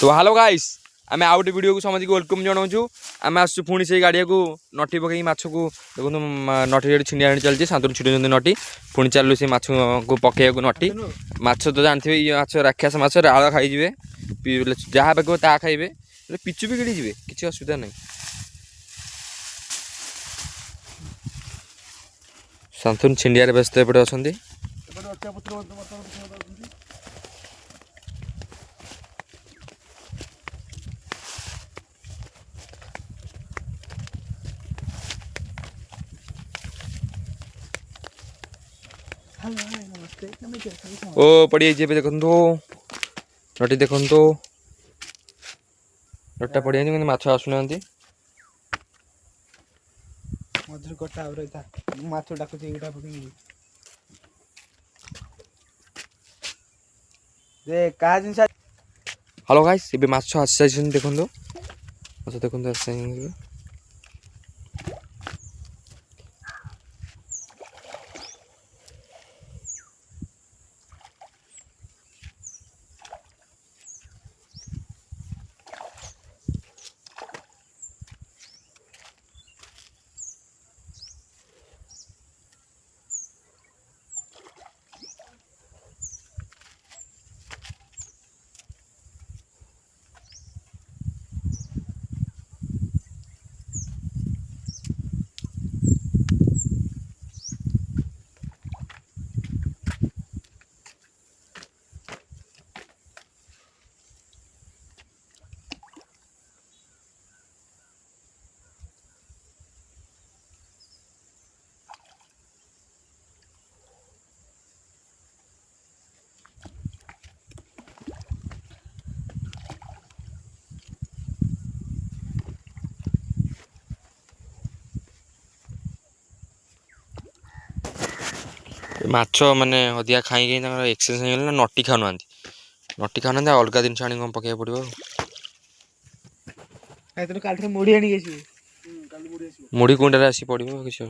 तो hello guys आम आउ गोटे वीडियो को समझ वेलकम जनाऊँ आम आस पुणी से गाड़िया को नटी पकई माछ को देखो नटी ये छिंडिया चलती शांतु छिड़े नटी पुणी चलू से माछ को पकड़ नटी माछ तो जानते ये माछ राक्षस माछ आड़ खाईजे जहाँ पकड़ ता खाइबे पिचु भी गिड़ी जी किसी असुविधा नहीं। शांतु छिंडिया व्यस्त एपटे अच्छा ओ पड़ी जाइए देखो नटी देखो नटा पड़ी जाए माछ आसुना मधुर कटा माछ डाकुच क्या जिन हेलो गाइस ये माछ आसी जाइए देखो माछ देखो आस माछ माने अधिका खाई एक्सरसाइज ना नटी खाऊ नटी खाऊ ना अलग जिन आनी कौन पकड़ पड़ो मुढ़ी मुढ़ी कुंडा आसी पड़ो किसी